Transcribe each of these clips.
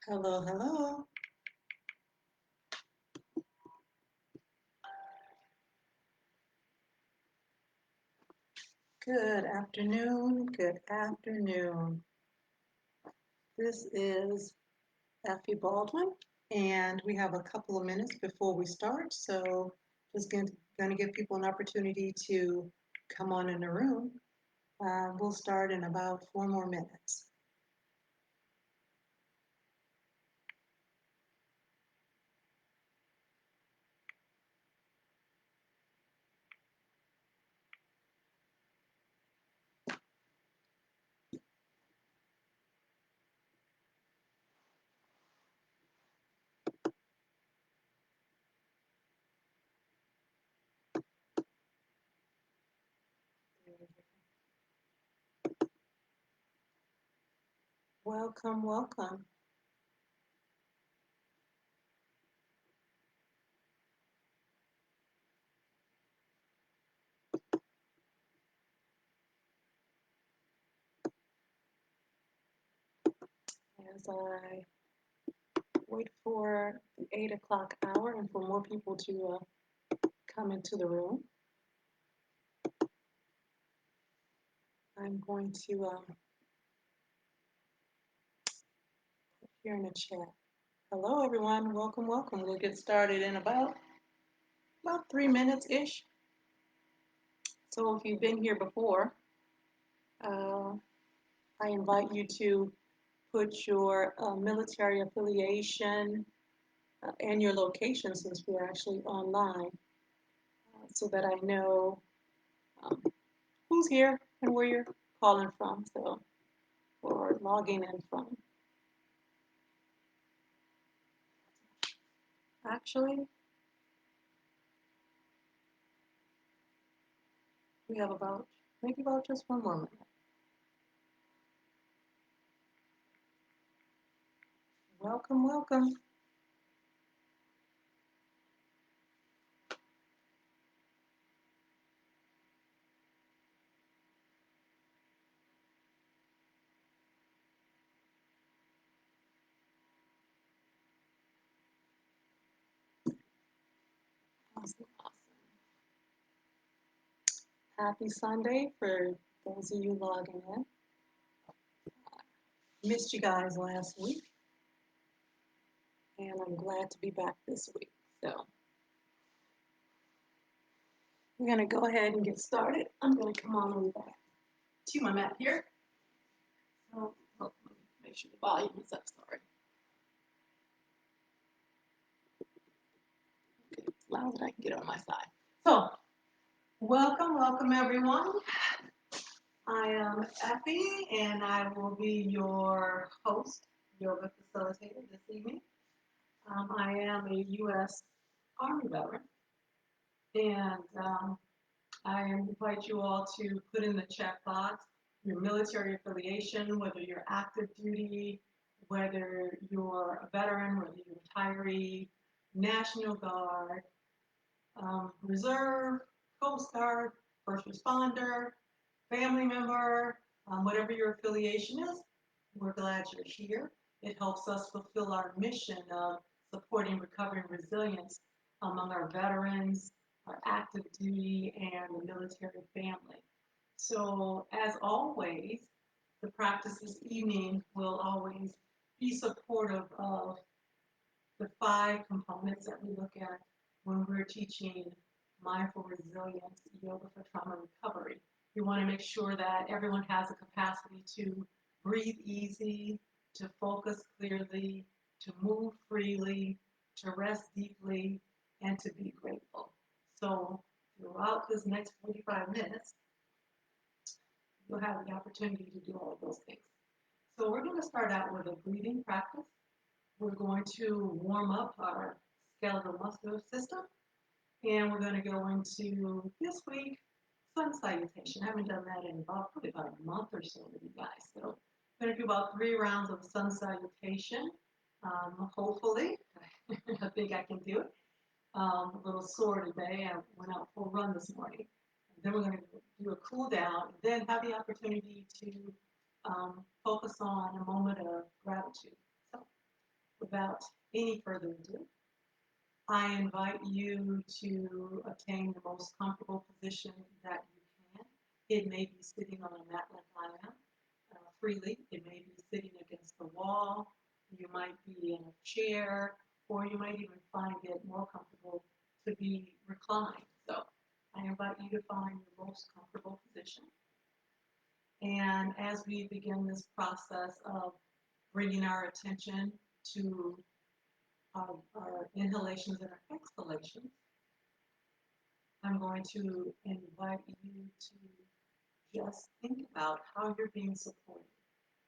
Hello, hello. Good afternoon. Good afternoon. This is Effie Baldwin, and we have a couple of minutes before we start. So just going to give people an opportunity to come on in the room. We'll start in about 4 more minutes. Welcome, welcome. As I wait for the 8 o'clock hour and for more people to come into the room, I'm going to put here in the chat. Hello, everyone. Welcome, welcome. We'll get started in about 3 minutes-ish. So if you've been here before, uh, I invite you to put your military affiliation and your location, since we're actually online, so that I know um, who's here and where you're calling from, so, or logging in from. Actually, we have maybe about just 1 more minute. Welcome, welcome. Awesome, awesome. Happy Sunday for those of you logging in. Missed you guys last week, and I'm glad to be back this week. So we're going to go ahead and get started. I'm going to come on over back to my mat here. So let me make sure the volume is up. Sorry. Okay, as loud as I can get on my side. So welcome, welcome everyone. I am Effie, and I will be your host, yoga facilitator this evening. I am a U.S. Army veteran, and I invite you all to put in the chat box your military affiliation, whether you're active duty, whether you're a veteran, whether you're retiree, National Guard, Reserve, Coast Guard, first responder, family member, whatever your affiliation is. We're glad you're here. It helps us fulfill our mission of supporting recovery and resilience among our veterans, our active duty, and the military family. So, as always, the practice this evening will always be supportive of the 5 components that we look at when we're teaching mindful resilience, yoga for trauma recovery. We want to make sure that everyone has the capacity to breathe easy, to focus clearly, to move freely, to rest deeply, and to be grateful. So throughout this next 45 minutes, you'll have the opportunity to do all of those things. So we're going to start out with a breathing practice. We're going to warm up our skeletal muscular system, and we're going to go into this week sun salutation. I haven't done that in probably about a month or so with you guys. So I'm going to do about 3 rounds of sun salutation. Hopefully, I think I can do it. A little sore today. I went out for a run this morning. Then we're going to do a cool down, then have the opportunity to focus on a moment of gratitude. So without any further ado, I invite you to obtain the most comfortable position that you can. It may be sitting on a mat like I am, freely. It may be sitting against the wall. You might be in a chair, or you might even find it more comfortable to be reclined. So I invite you to find your most comfortable position. And as we begin this process of bringing our attention to our inhalations and our exhalations, I'm going to invite you to just think about how you're being supported,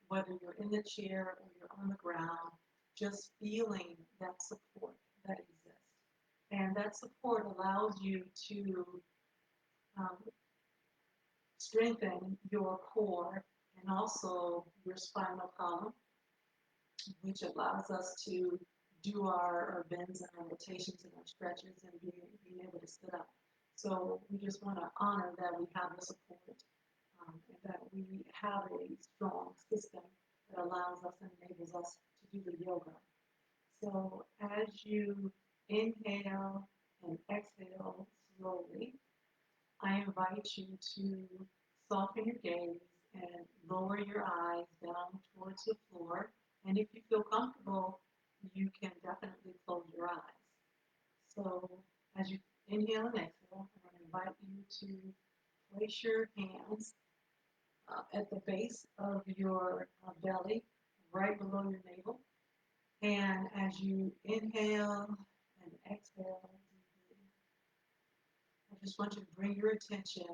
whether you're in the chair or you're on the ground, just feeling that support that exists. And that support allows you to um, strengthen your core and also your spinal column, which allows us to do our bends and our rotations and our stretches and being able to sit up. So we just want to honor that we have the support, and that we have a strong system that allows us and enables us to do the yoga. So as you inhale and exhale slowly, I invite you to soften your gaze and lower your eyes down towards the floor. And if you feel comfortable, you can definitely close your eyes. So as you inhale and exhale, I'm going to invite you to place your hands at the base of your belly, right below your navel. And as you inhale and exhale, I just want you to bring your attention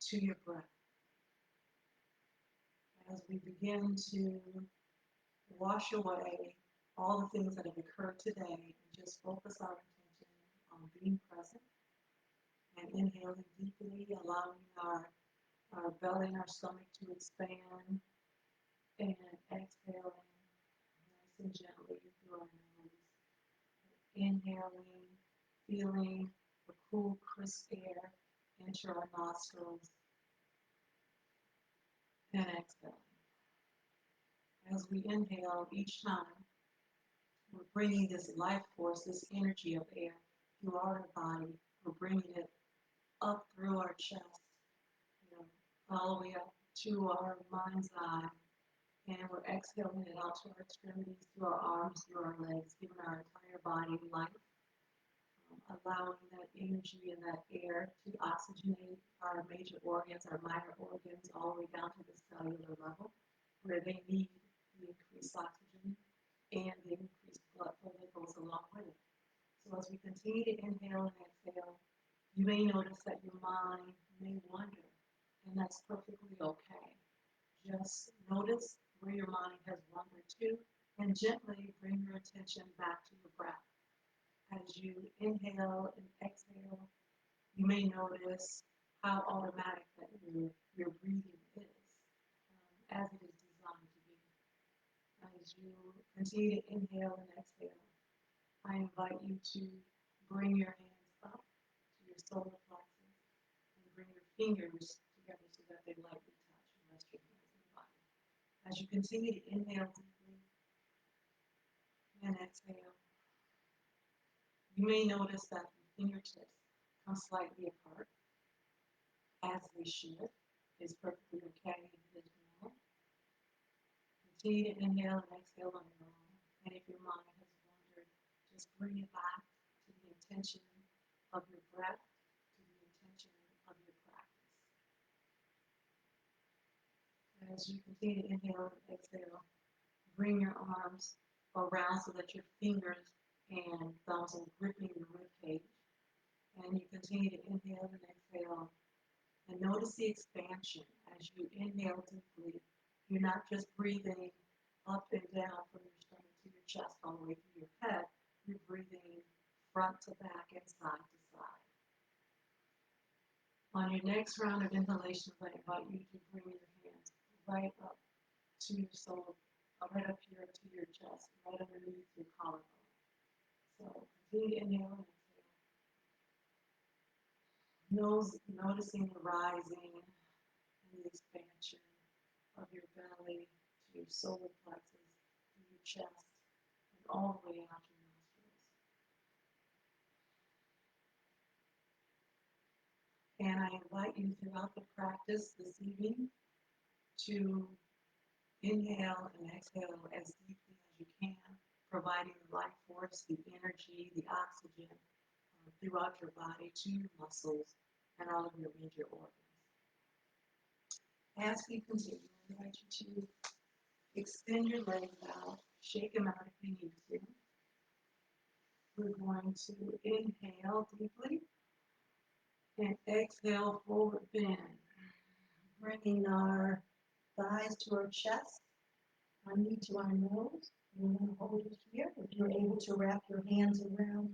to your breath. As we begin to wash away all the things that have occurred today and just focus our attention on being present and inhaling deeply, allowing our belly and our stomach to expand, and exhaling nice and gently through our nose. Inhaling, feeling the cool, crisp air enter our nostrils, and exhaling. As we inhale each time, we're bringing this life force, this energy of air through our body. We're bringing it up through our chest, all the way up to our mind's eye. And we're exhaling it out to our extremities, through our arms, through our legs, giving our entire body life, allowing that energy and that air to oxygenate our major organs, our minor organs, all the way down to the cellular level, where they need the increased oxygen and the increased blood flow that goes along with it. So as we continue to inhale and exhale, you may notice that your mind may wander, and that's perfectly okay. Just notice where your mind has wandered to, and gently bring your attention back to your breath. As you inhale and exhale, you may notice how automatic that your breathing is, as it is designed to be. As you continue to inhale and exhale, I invite you to bring your hands up to your solar plexus and bring your fingers together so that they lightly touch and rest your hands in the body. As you continue to inhale deeply and exhale, you may notice that your fingertips come slightly apart, as they should. It's perfectly okay and it is normal. Continue to inhale and exhale on your own. And if your mind has wandered, just bring it back to the intention of your breath, to the intention of your practice. As you continue to inhale and exhale, bring your arms around so that your fingers and thumbs are gripping your rib cage. And you continue to inhale and exhale. And notice the expansion as you inhale deeply. You're not just breathing up and down from your stomach to your chest all the way through your head. You're breathing front to back and side to side. On your next round of inhalations, I invite you to bring your hands right up to your soul, right up here to your chest, right underneath your collarbone. So continue to inhale and exhale. Noticing the rising and the expansion of your belly to your solar plexus, to your chest, and all the way out your nostrils. And I invite you throughout the practice this evening to inhale and exhale as deeply as you can, providing the life force, the energy, the oxygen throughout your body to your muscles and all of your major organs. As we continue, I invite you to extend your legs out, shake them out if you need to. We're going to inhale deeply and exhale, forward bend, bringing our thighs to our chest, our knee to our nose. We're going to hold it here. If you're able to wrap your hands around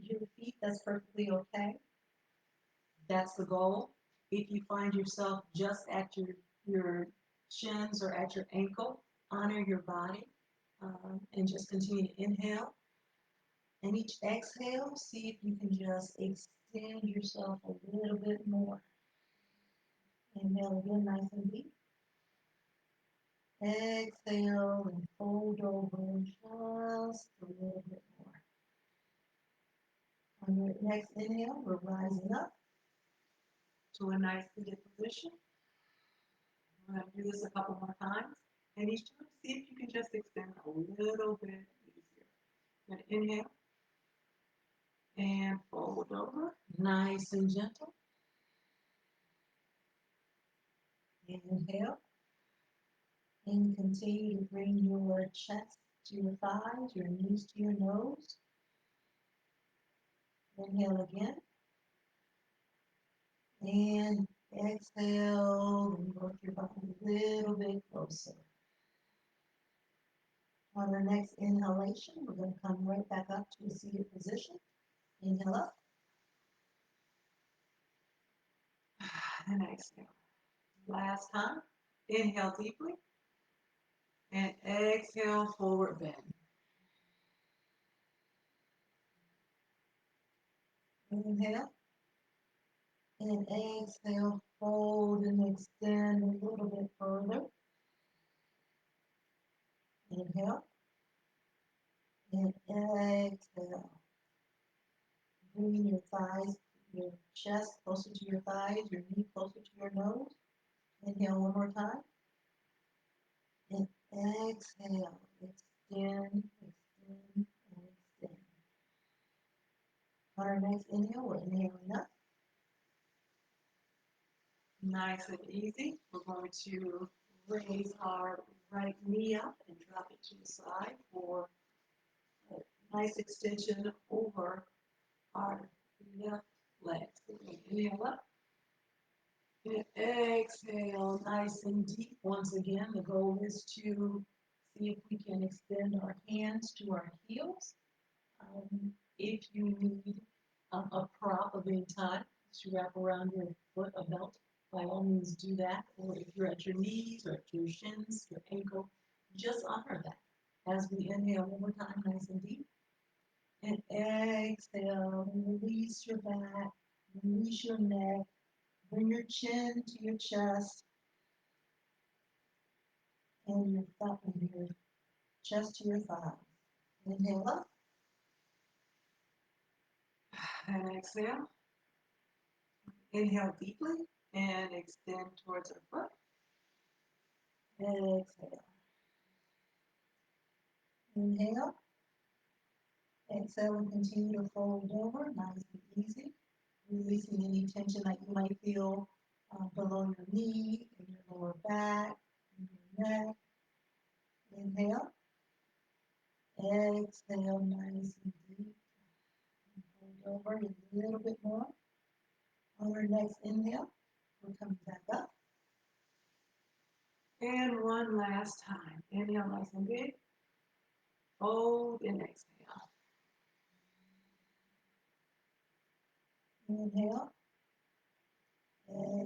your feet, that's perfectly okay. That's the goal. If you find yourself just at your shins or at your ankle, honor your body and just continue to inhale. And each exhale, see if you can just extend yourself a little bit more. Inhale again, nice and deep. Exhale and fold over just a little bit more. On your next inhale, we're rising up to a nice seated position. We're going to do this a couple more times. And each time, see if you can just extend a little bit easier. We're going to inhale and fold over, nice and gentle. Inhale. And continue to bring your chest to your thighs, your knees to your nose. Inhale again. And exhale, and work your body a little bit closer. On our next inhalation, we're going to come right back up to a seated position. Inhale up. And exhale. Last time. Inhale deeply. And exhale, forward bend. Inhale. And exhale, fold and extend a little bit further. Inhale. And exhale. Bring your thighs, your chest closer to your thighs, your knee closer to your nose. Inhale one more time. And exhale. Extend, extend, and extend. On our next inhale, we're inhaling up. Nice and easy. We're going to raise our right knee up and drop it to the side for a nice extension over our left leg. So we're going to inhale up and exhale nice and deep. Once again, the goal is to see if we can extend our hands to our heels. If you need a prop of any type to wrap around your foot, a belt, by all means do that. Or if you're at your knees or at your shins, your ankle, just honor that. As we inhale one more time, nice and deep. And exhale, release your back, release your neck, bring your chin to your chest, and your thumb and your chest to your thighs. Inhale up. And exhale. Inhale deeply and extend towards our foot. Exhale. Inhale. Exhale and continue to fold over, nice and easy. Releasing any tension that you might feel below your knee, in your lower back, in your neck. Inhale. Exhale, nice and deep. Fold over a little bit more. On our next inhale, we're coming back up. And one last time. Inhale nice and big. Fold and exhale. Inhale.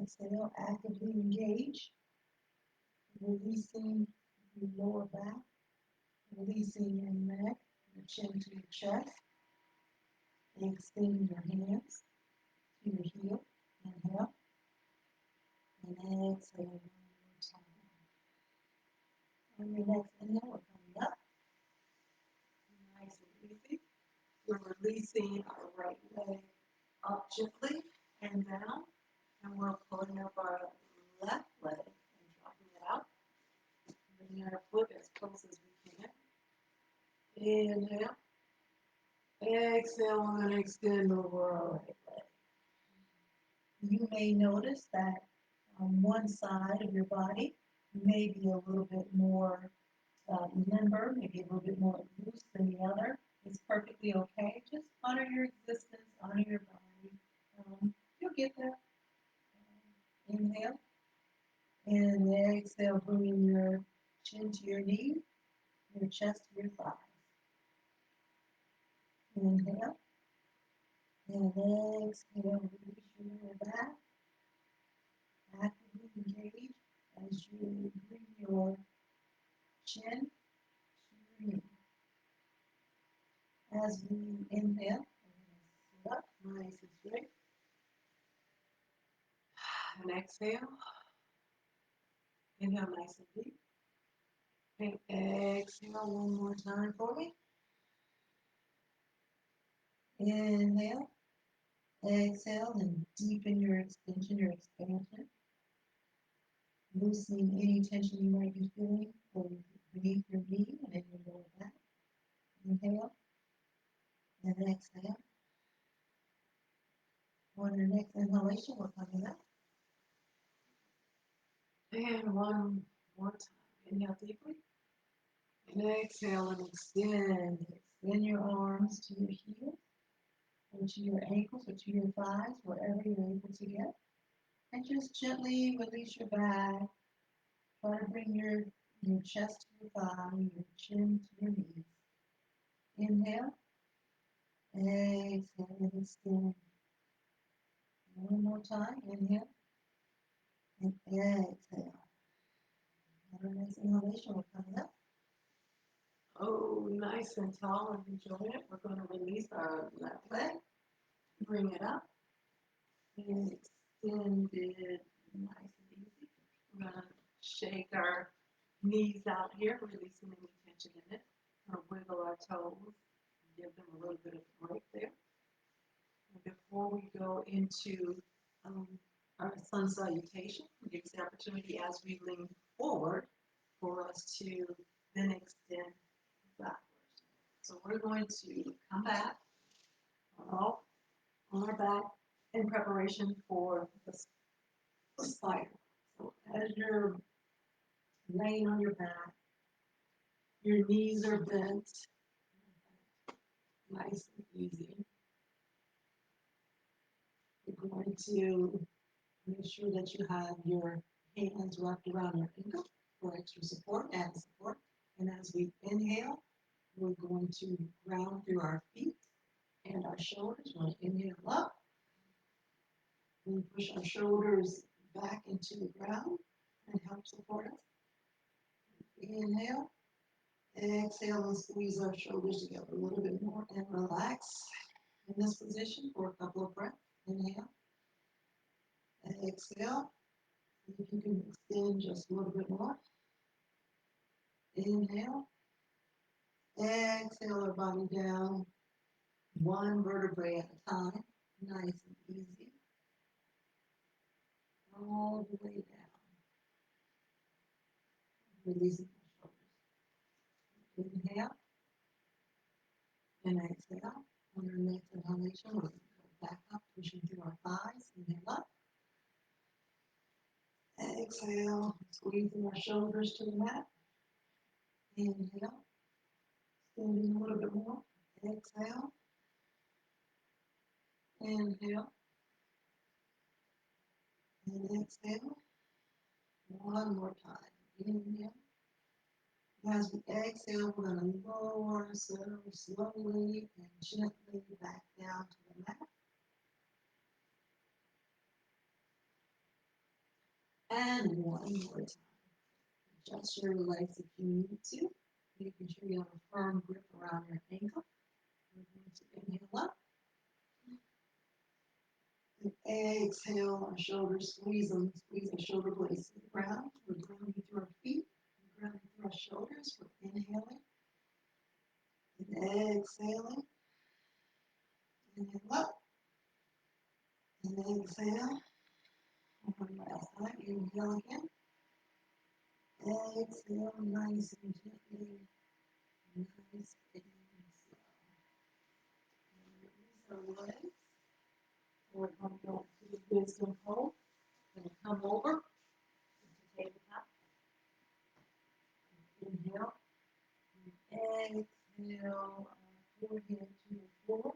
Exhale, actively engage. Releasing your lower back. Releasing your neck, your chin to your chest. Extend your hands to your heel. Inhale. And exhale one more time. On your next inhale, we're coming up. easy. We're releasing our right leg up gently and down, and we're pulling up our left leg and dropping it out. Bringing our foot as close as we can. Inhale. Exhale and extend over our right leg. You may notice that on one side of your body may be a little bit more limber, maybe a little bit more loose than the other. It's perfectly okay. Just honor your existence, honor your body. You'll get there. Inhale. And exhale, bringing your chin to your knee, your chest to your thighs. Inhale. And exhale, release your lower back. Actively engage as you bring your chin to your knee. As we inhale, sit up nice and straight. And exhale. Inhale nice and deep. And exhale one more time for me. Inhale. Exhale and deepen your extension, your expansion. Loosening any tension you might be feeling beneath your knee and in your lower back. Inhale and exhale. On your next inhalation, we're coming up. And one more time. Inhale deeply. And exhale and extend. Extend your arms to your heels, or to your ankles, or to your thighs, wherever you're able to get. And just gently release your back. Try to bring your chest to your thigh, your chin to your knees. Inhale. Exhale and extend. One more time. Inhale. And exhale. On our next inhalation, we're coming up. Oh, nice and tall and enjoy it. We're going to release our left leg. Bring it up. And extend it nice and easy. We're going to shake our knees out here, releasing any tension in it. We're going to wiggle our toes. Give them a little bit of break there. And before we go into our sun salutation, it gives the opportunity as we lean forward for us to then extend backwards. So we're going to come back all on our back in preparation for the spider. So as you're laying on your back, your knees are bent, nice and easy. You're going to make sure that you have your hands wrapped around your ankle for extra support and support. And as we inhale, we're going to ground through our feet and our shoulders. We're going to inhale up. We push our shoulders back into the ground and help support us. Inhale. Exhale and squeeze our shoulders together a little bit more and relax in this position for a couple of breaths. Inhale. Exhale. If you can extend just a little bit more. Inhale. Exhale our body down, one vertebrae at a time, nice and easy. All the way down. Releasing the shoulders. Inhale. And exhale. On our next inhalation, we're going to go back up, pushing through our thighs. Inhale up. Exhale, squeezing our shoulders to the mat. Inhale. Extending a little bit more. Exhale. Inhale. And exhale. One more time. Inhale. As we exhale, we're going to lower ourselves slowly and gently back down to the mat. And one more time. Adjust your legs if you need to, making sure you have a firm grip around your ankle. We're going to inhale up. And exhale, our shoulders, squeeze our shoulder blades to the ground. We're grounding through our feet, we're grounding through our shoulders. We're inhaling. And Exhaling. Inhale up. And exhale. One last time. Inhale again. Exhale nice and gently. Nice and slow. Release our legs. We're going to go to the wisdom pose. We're going to come over to tabletop. Inhale. Exhale. Forehead to the floor.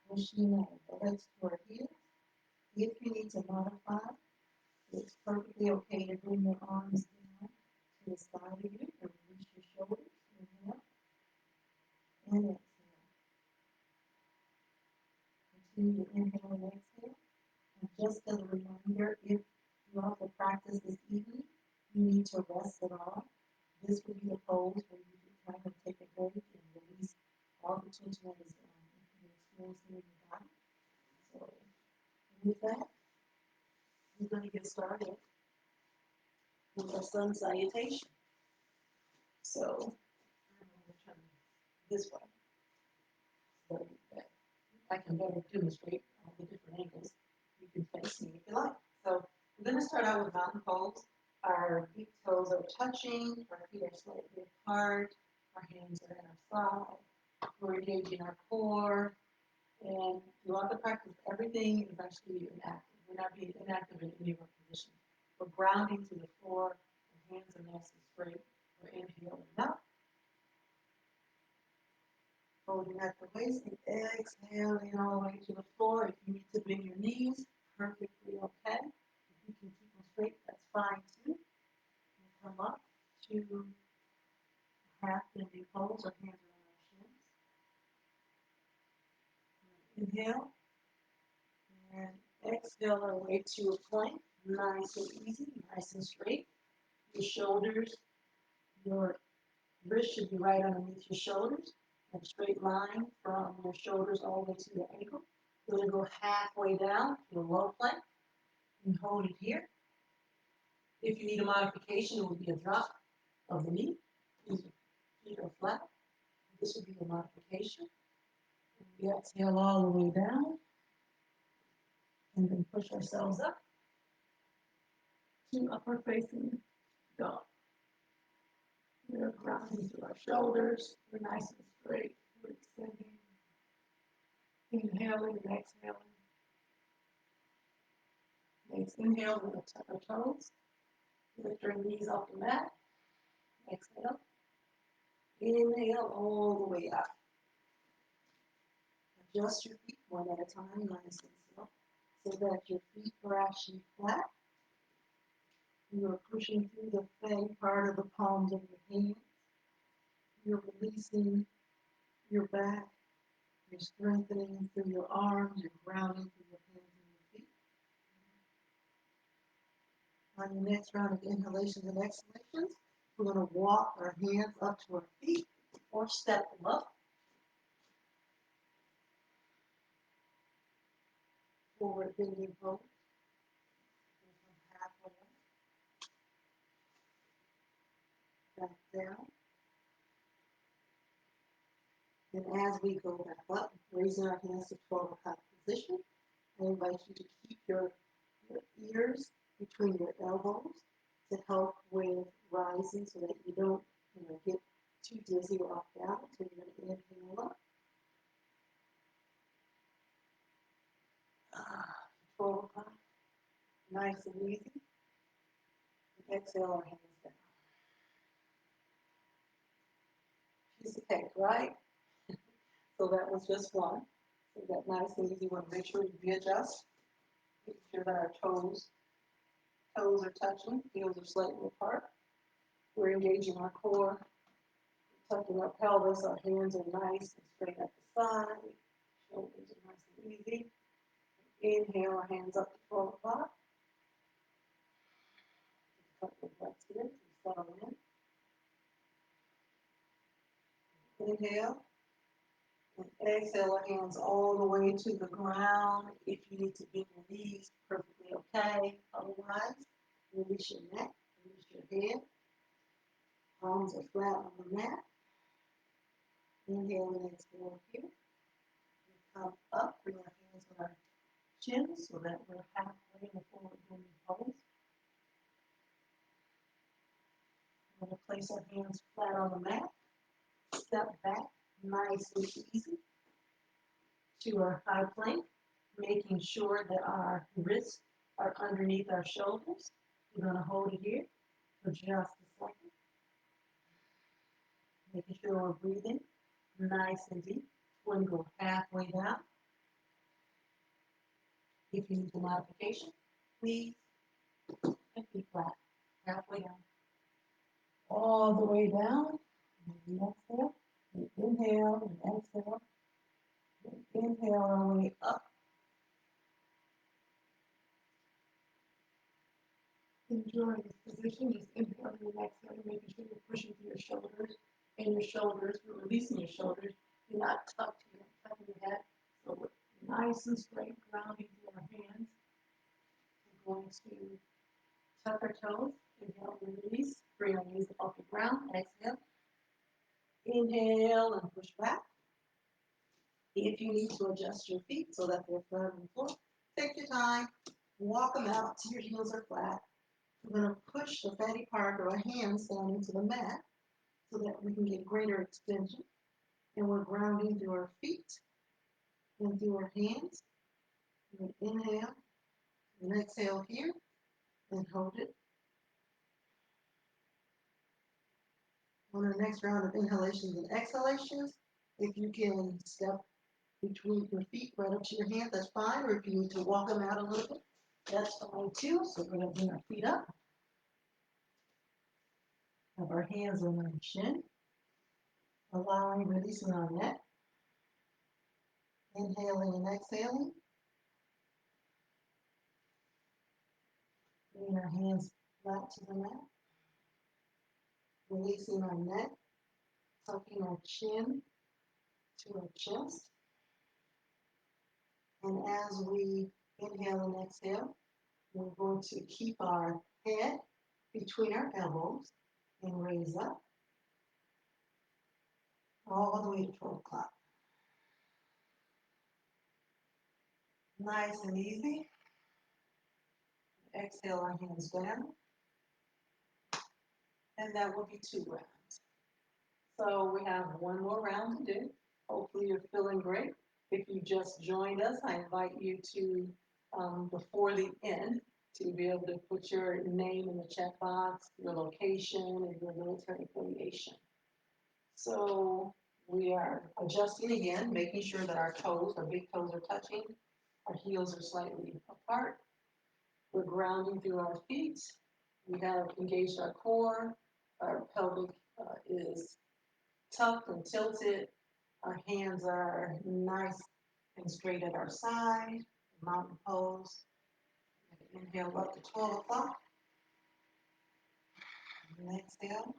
Pushing the legs toward heels. If you need to modify, it's perfectly okay to bring your arms down to the side of you and release your shoulders. Inhale and exhale. Continue to inhale and exhale. And just as a reminder, if throughout the practice this evening you need to rest at all, this would be the pose where you can kind of take a break and release all the tension that is experiencing in your body. So with that, we're going to get started with our sun salutation. So I'm going to turn this way so that I can better demonstrate all the different angles. You can face me if you like. So we're going to start out with mountain pose. Our big toes are touching, our feet are slightly apart, our hands are at our side. We're engaging our core, and throughout the practice, everything is actually inactive. We're not being inactive in any of our positions. We're grounding to the floor, our hands are nice and straight. We're inhaling up, holding at the waist, and exhaling all the way to the floor. If you need to bend your knees, perfectly okay. If you can keep them straight, that's fine too. We'll come up to half bending pose, our hands are on our shins. Inhale, and exhale our way to a plank. Nice and easy, nice and straight. Your shoulders, your wrist should be right underneath your shoulders. A straight line from your shoulders all the way to your ankle. We're going to go halfway down to a low plank and hold it here. If you need a modification, it would be a drop of the knee. These feet are flat. This would be a modification. We exhale all the way down and then push ourselves up to upward facing dog. We're grounding through our shoulders. We're nice and straight. We're extending, inhaling and exhaling. Next inhale, we're going to tuck our toes. Lift your knees off the mat. Exhale. Inhale all the way up. Adjust your feet one at a time, nice and slow, so that your feet are actually flat. You are pushing through the fang part of the palms of your hands. You're releasing your back. You're strengthening through your arms. You're grounding through your hands and your feet. On your next round of inhalations and exhalations, we're going to walk our hands up to our feet or step them up. Forward bending pose. Halfway up, back down. And as we go back up, raising our hands to 12 o'clock position, I invite you to keep your ears between your elbows to help with rising so that you don't get too dizzy or off balance. So you're going to inhale up. 12 o'clock, nice and easy. And exhale our hands down. Piece of cake, right? So that was just one. So that nice and easy one. Make sure you readjust. Make sure that our toes are touching, heels are slightly apart. We're engaging our core, tucking our pelvis, our hands are nice and straight at the side, shoulders are nice and easy. Inhale our hands up to 12 o'clock. A couple of breaths here to settle in. Inhale. And exhale our hands all the way to the ground. If you need to bend your knees, perfectly okay. Otherwise, release your neck, release your head. Palms are flat on the mat. Inhale and exhale here. Come up, bring our hands on our chin so that we're halfway in the forward bending pose. We're going to place our hands flat on the mat. Step back, nice and easy, to our high plank, making sure that our wrists are underneath our shoulders. We're going to hold it here for just a second, making sure we're breathing nice and deep. We're going to go halfway down. If you need the modification, please, and keep flat, halfway down. All the way down, and exhale, and inhale, and exhale, and inhale our way up. Enjoying this position, just inhaling and exhaling, making sure you're pushing through your shoulders, and your shoulders, you're releasing your shoulders. You're not tucked here, tucking your head. So we're nice and straight, grounding through our hands. We're going to tuck our toes, inhale and release, bring our knees off the ground, exhale. Inhale and push back. If you need to adjust your feet so that they're flat on the floor, take your time, walk them out till your heels are flat. We're going to push the fatty part of our hands down into the mat so that we can get greater extension. And we're grounding through our feet and through our hands. And inhale and exhale here and hold it. On our next round of inhalations and exhalations, if you can step between your feet right up to your hand, that's fine. Or if you need to walk them out a little bit, that's fine too. So we're going to bring our feet up. Have our hands on our chin, allowing, releasing our neck. Inhaling and exhaling. Bring our hands flat to the mat. Releasing our neck, tucking our chin to our chest. And as we inhale and exhale, we're going to keep our head between our elbows and raise up all the way to 12 o'clock. Nice and easy. Exhale our hands down. And that will be 2 rounds. So we have 1 more round to do. Hopefully you're feeling great. If you just joined us, I invite you to, before the end, to be able to put your name in the chat box, your location, and your military affiliation. So we are adjusting again, making sure that our toes, our big toes are touching, our heels are slightly apart. We're grounding through our feet. We have engaged our core. Our pelvic is tucked and tilted. Our hands are nice and straight at our side. Mountain pose. Inhale up to 12 o'clock. And exhale.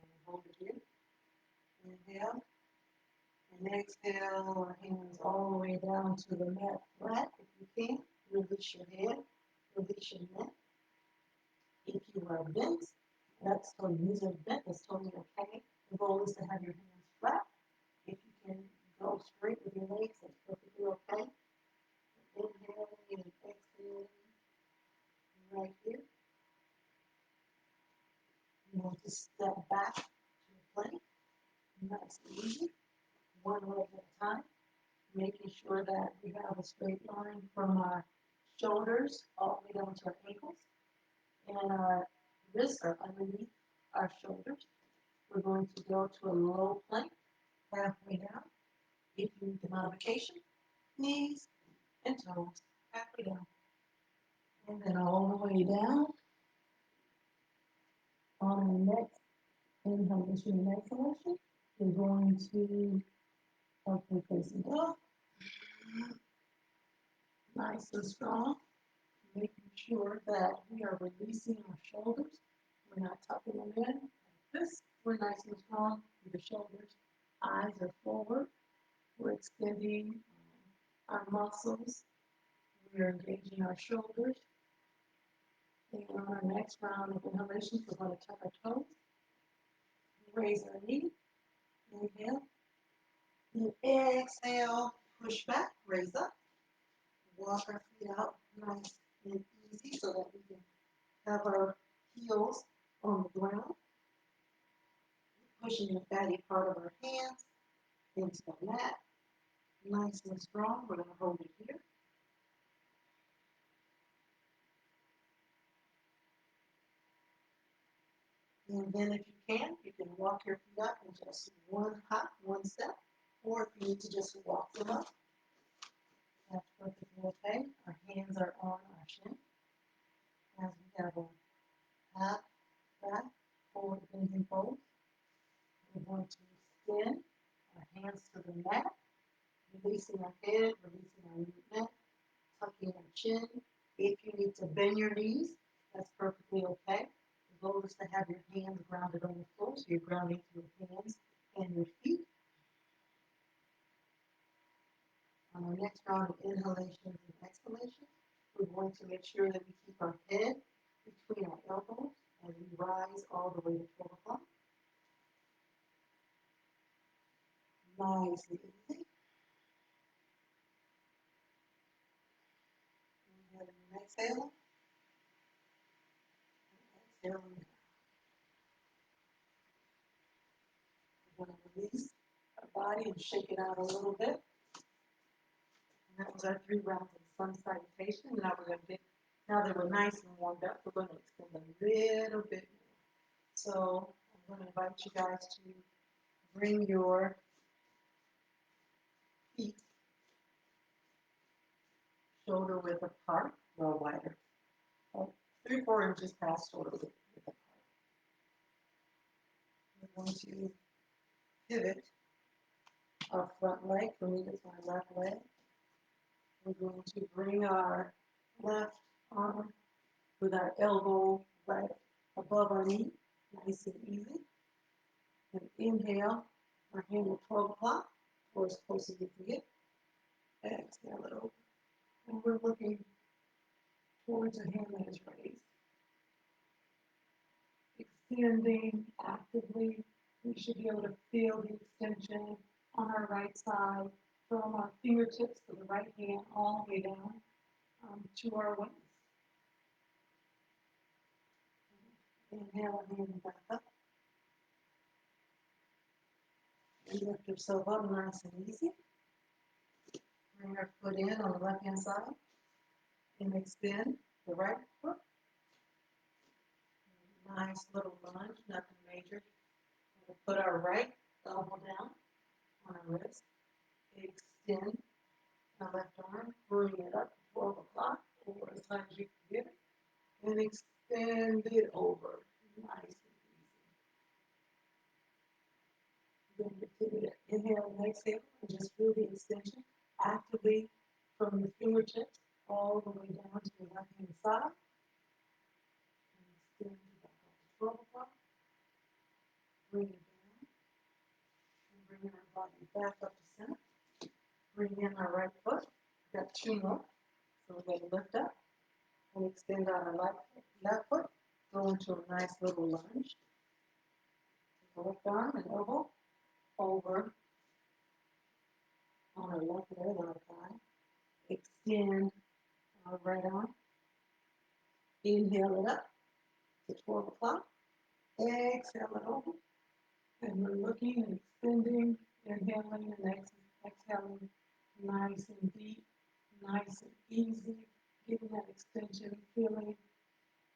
And hold it here. Inhale. And exhale, our hands all the way down to the mat flat if you can. Release your head. Release your neck. If you are bent, that's totally, knees are bent, that's totally okay. The goal is to have your hands flat. If you can go straight with your legs, that's perfectly okay. Inhaling and exhaling right here. You want to step back to the plank. Nice and easy. 1 leg at a time. Making sure that we have a straight line from our shoulders all the way down to our ankles. And our wrists are underneath our shoulders. We're going to go to a low plank, halfway down. If you need the modification, knees and toes, halfway down. And then all the way down. On our next inhalation and exhalation, we're going to hopefully facing up. Nice and strong. Making sure that we are releasing our shoulders. We're not tucking them in like this. We're nice and strong with the shoulders. Eyes are forward. We're extending our muscles. We are engaging our shoulders. And on our next round of inhalations, we're going to tuck our toes. Raise our knee. Inhale. And exhale. Push back. Raise up. Walk our feet out nice and easy so that we can have our heels on the ground. Pushing the fatty part of our hands into the mat. Nice and strong. We're going to hold it here. And then if you can walk your feet up in just one hop, one step. Or if you need to just walk them up, that's perfectly okay. Our hands are on our shin. As we have a half back, forward bending pose. We're going to extend our hands to the mat, releasing our head, releasing our neck, tucking our chin. If you need to bend your knees, that's perfectly okay. The goal is to have your hands grounded on the floor, so you're grounding through your hands and your feet. On our next round of inhalations and exhalations, we're going to make sure that we keep our head between our elbows as we rise all the way to 12 o'clock. Nice and easy. Inhale and exhale. Exhale. We're going to release our body and shake it out a little bit. And that was our 3 rounds of sun salutation. Now we're going to get, now that we're nice and warmed up, we're going to extend a little bit more. So I'm going to invite you guys to bring your feet shoulder width apart, or wider. 3 or 4 inches past shoulder width apart. We're going to pivot our front leg. For me, that's my left leg. We're going to bring our left arm with our elbow right above our knee, nice and easy. And inhale, our hand at 12 o'clock, or as close as you can get. Exhale it over. And we're looking towards a hand that is raised. Extending actively, we should be able to feel the extension on our right side from our fingertips to the right hand all the way down to our waist. Inhale, hand back up. And lift yourself up nice and easy. Bring our foot in on the left hand side and extend the right foot. Nice little lunge, nothing major. We'll put our right elbow down on our wrist. Extend our left arm, bring it up to 12 o'clock or as high as you can get it. And extend it over. Nice and easy. Then continue to inhale and exhale and just feel the extension actively from the fingertips all the way down to the left hand side. And extend it back up to 12 o'clock. Bring it down. And bring our body back up to center. Bring in our right foot. We've got 2 more. So we're going to lift up and extend out our left foot. Go into a nice little lunge. Take a left arm and elbow over on our left leg or thigh. Extend our right arm. Inhale it up to 12 o'clock. Exhale it over. And we're looking and extending, inhaling and exhaling nice and deep, nice and easy. Getting that extension, feeling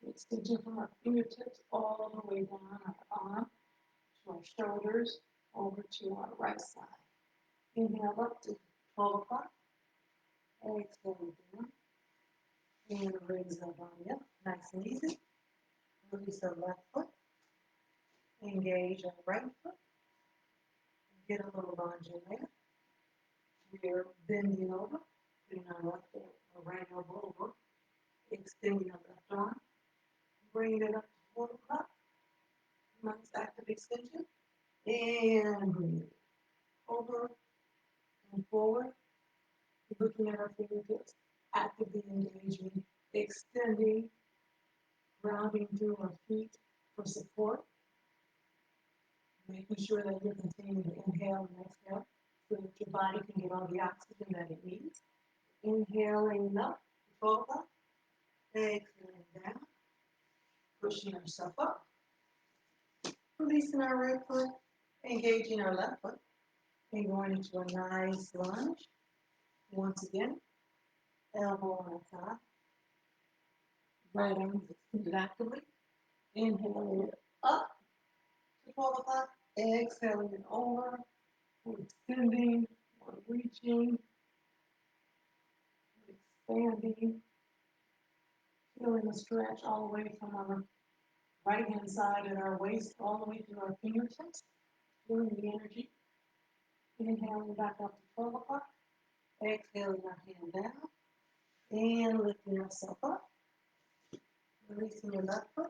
the extension from our fingertips all the way down our arm to our shoulders over to our right side. Inhale up to 12 o'clock. Exhale down. And raise our body up, nice and easy. Release our left foot. Engage our right foot. Get a little lunge in there. We're bending over, putting our right elbow over, extending our left arm, bringing it up to 4 o'clock. Nice active extension. And breathe. Over and forward. Looking at our fingertips, actively engaging, extending, grounding through our feet for support. Making sure that you're continuing to inhale and exhale so that your body can get all the oxygen that it needs. Inhaling up, forward, exhaling down, pushing ourselves up, releasing our right foot, engaging our left foot, and going into a nice lunge. Once again, elbow on the top, right arm extended actively, inhaling it up to 12 o'clock, exhaling it over, we're extending, we're reaching, we're expanding, feeling the stretch all the way from our right hand side and our waist all the way to our fingertips, feeling the energy. Inhaling back up to 12 o'clock, exhaling our hand down, and lifting yourself up, releasing your left foot,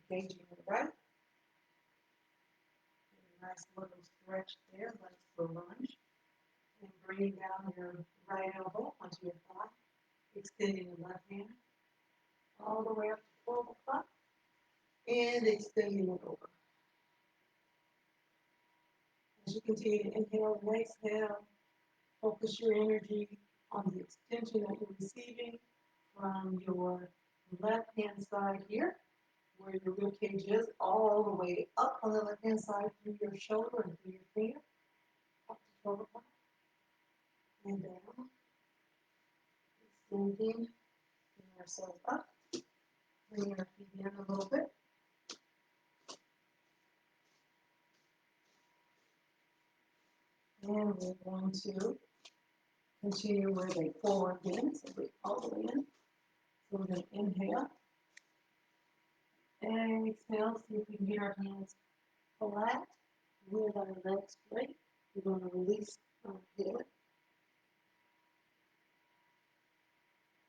engaging your right. Nice little stretch there, nice little lunge. And bringing down your right elbow onto your thigh, extending your left hand all the way up to 12 o'clock, and extending it over. As you continue to inhale and exhale, focus your energy on the extension that you're receiving from your left hand side here, where your rib cage is, all the way up on the left hand side through your shoulder and through your finger, up to 12 o'clock, and down, extending, bringing ourselves up, bringing our feet in a little bit. And we're going to continue with a forward bend, so we all the way in. So we're going to inhale, and exhale, see if we can get our hands flat with our legs straight. We're going to release our head,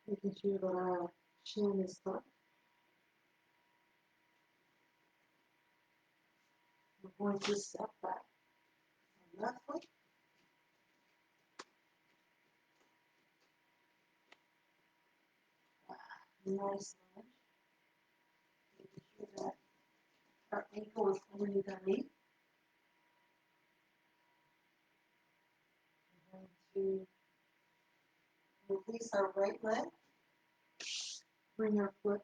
making sure that our chin is up. We're going to step back on left foot. Nice lunge. Making sure that our ankle is underneath our knee. We're going to release our right leg. Bring our foot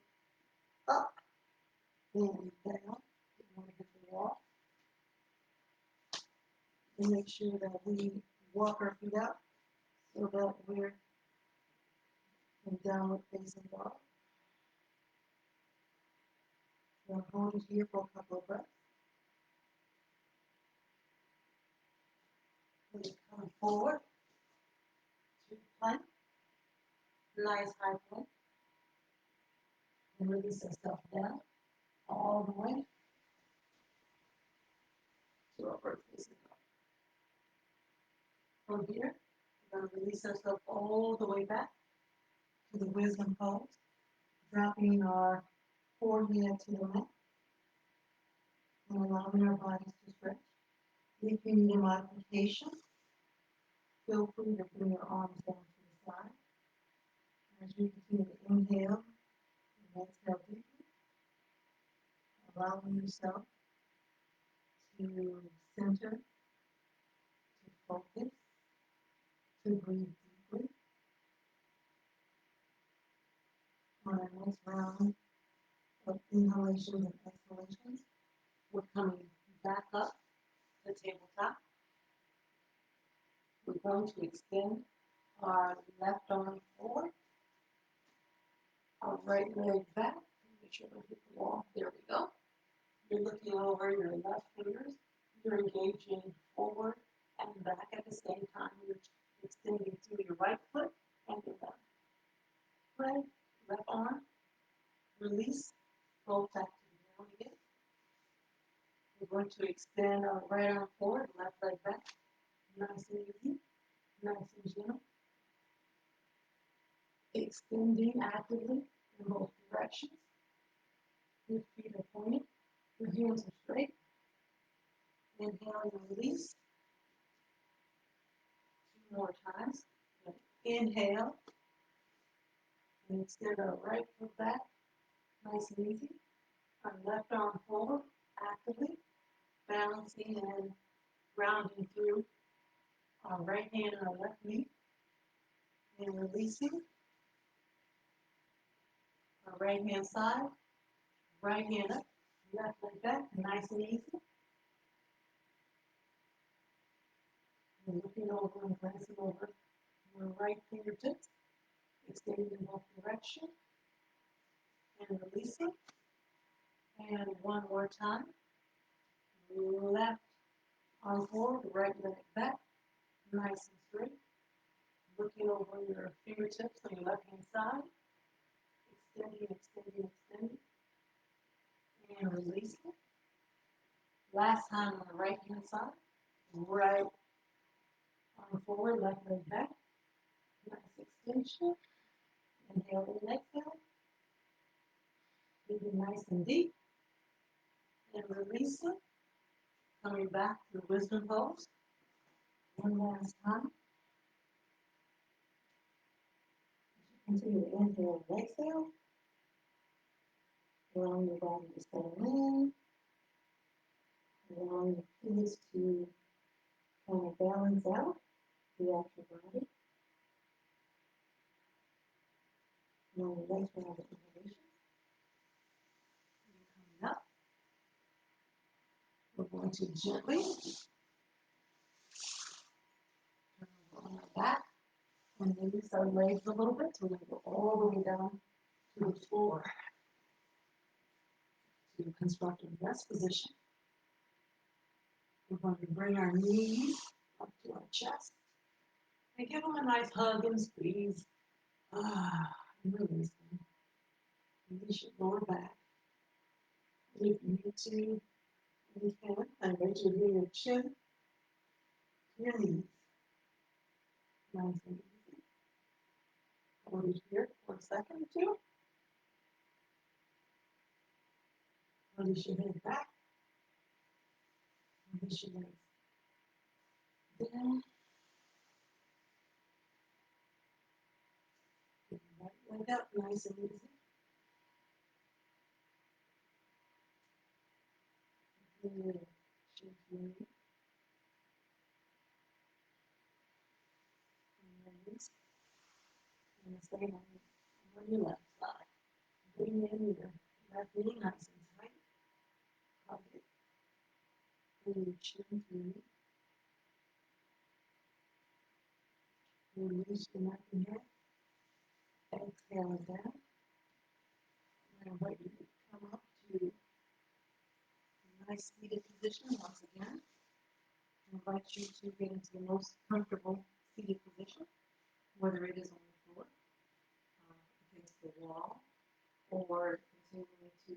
up and down. We want to hit the wall. And make sure that we walk our feet out so that we're in downward facing dog. We'll hold here for a couple of breaths. We'll come forward to plank, nice high plank, and release ourselves down all the way to upward facing dog. From here, we're going to release ourselves all the way back to the wisdom pose, dropping our forehead to the mat and allowing our bodies to stretch. If you need a modification, feel free to bring your arms down to the side. As you continue to inhale and exhale deeply, allowing yourself to center, to focus, to breathe deeply. On our next round of inhalations and exhalations, we're coming back up to the tabletop. We're going to extend our left arm forward, our right leg back. Make sure we hit the wall. There we go. You're looking over your left fingers. You're engaging forward and back at the same time. You're extending through your right foot and your left. Right, left arm, release, roll back to the ground again. We're going to extend our right arm forward, left leg back. Nice and easy, nice and gentle. Extending actively in both directions. Your feet are pointed, your hands are straight. Inhale and release. 2 more times. Inhale and extend our right foot back, nice and easy. Our left arm forward actively. balancing and grounding through our right hand and our left knee, and releasing our right hand side, right hand up, left leg back, nice and easy. And looking over and glancing over your right fingertips, extending in both directions, and releasing. And one more time. Left arm forward, right leg back, nice and straight. Looking over your fingertips on your left hand side, extending, extending, extending, and releasing. Last time on the right hand side, right arm forward, left leg back, nice extension. Inhale and exhale. Breathing nice and deep, and releasing. Coming back to wisdom pose. One last time. Continue to inhale and exhale. Allowing your body to settle in. Allowing your feet to kind of balance out throughout your body. Now the next round of inhalation. Coming up. We're going to gently turn over on our back and release our legs a little bit. So we're going to go all the way down to the floor. To constructive rest position. We're going to bring our knees up to our chest and give them a nice hug and squeeze. And release them. Release your lower back. If you need to, you can. I invite you to bring your chin to your knees. Nice and easy. Hold it here for a second or two. Release your head back. Release your legs down. Right leg up, nice and easy. Good. Shake your knee. And release. And the same on your left side. Bring in your left knee nice and tight. Hug it. Bring your chin to your knee. Release your neck and head. Exhale down. I invite you to come up to a nice seated position once again. I invite you to get into the most comfortable seated position, whether it is on the floor, against the wall, or continuing to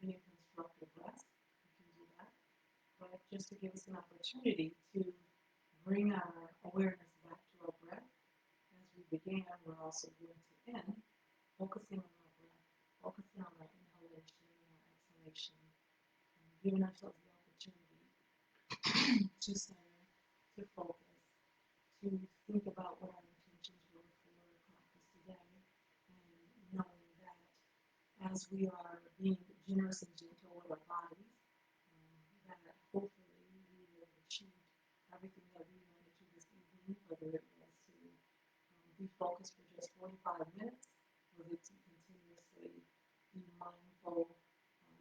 be in constructive rest. You can do that. But just to give us an opportunity to bring our awareness back to our breath. As we begin, we're also going to end, focusing on our breath, focusing on our inhalation and our exhalation, and giving ourselves the opportunity to center, to focus, to think about what our intentions were for our practice today, and knowing that as we are being generous and gentle with our bodies, that hopefully we will achieve everything that we wanted to this evening, whether it was to be focused for just 45 minutes, whether to continuously be mindful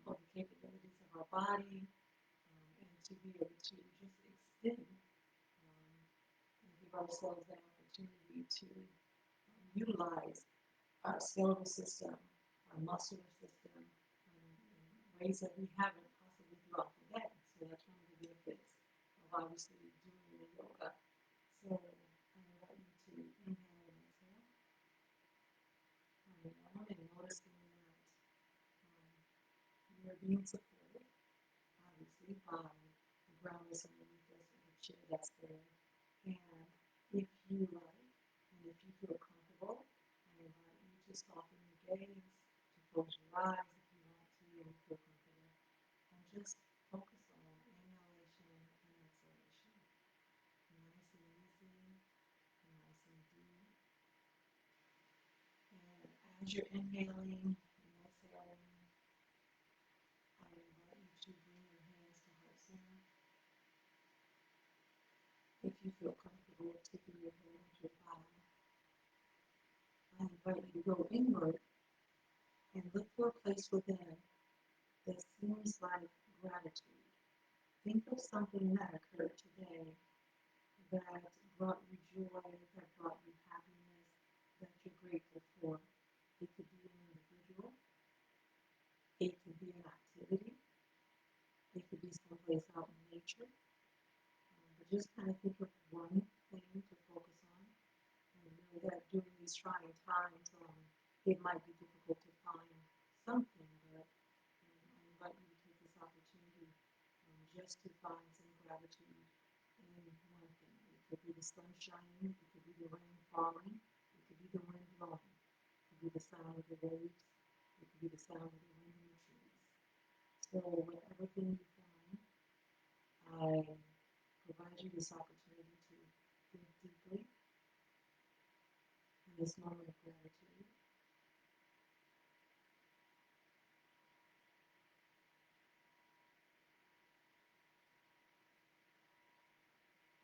of the capabilities of our body, and to be able to just extend and give ourselves that opportunity to utilize our skeletal system, our muscular system, in ways that we haven't possibly throughout the day. So that's one of the benefits of obviously doing the yoga. So I invite you to inhale and exhale. And noticing that you are being supported, obviously, by the ground that's underneath us and the chair that's there. And if you like, and if you feel comfortable, I invite you to soften your gaze, to close your eyes if you want to, and feel comfortable. And just focus on inhalation and exhalation. Nice and easy, nice and deep. And as you're inhaling and exhaling, I invite you to bring your hands to heart center. you feel comfortable taking your hand to your bottom, I invite you to go inward and look for a place within that seems like gratitude. Think of something that occurred today that brought you joy, that brought you happiness, that you're grateful for. It could be an individual, it could be an activity, it could be someplace out in nature. But just kind of think of one thing to focus on. And know that during these trying times, it might be difficult to find something, but I invite you to take this opportunity just to find some gratitude in one thing. It could be the sun shining, it could be the rain falling, it could be the wind blowing, it could be the sound of the waves, it could be the sound of the wind in the trees. So whatever thing you find, I provide you this opportunity to think deeply in this moment of gratitude.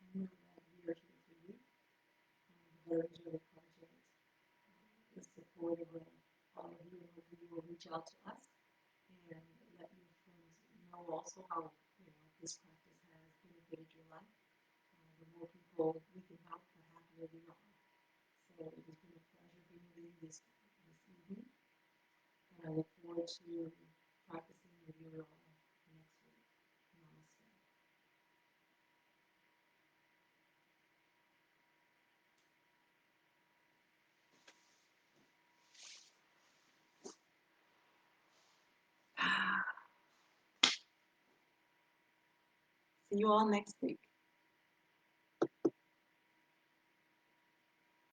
I know that we are here for you. The Very Joy Project is supportive of all of you, and hopefully you will reach out to us and let your friends know also how this practice has benefited your life. The more people we can help, the happier we are. So it has been a pleasure being with you this evening, and I look forward to practicing with you all next week. Namaste. See you all next week.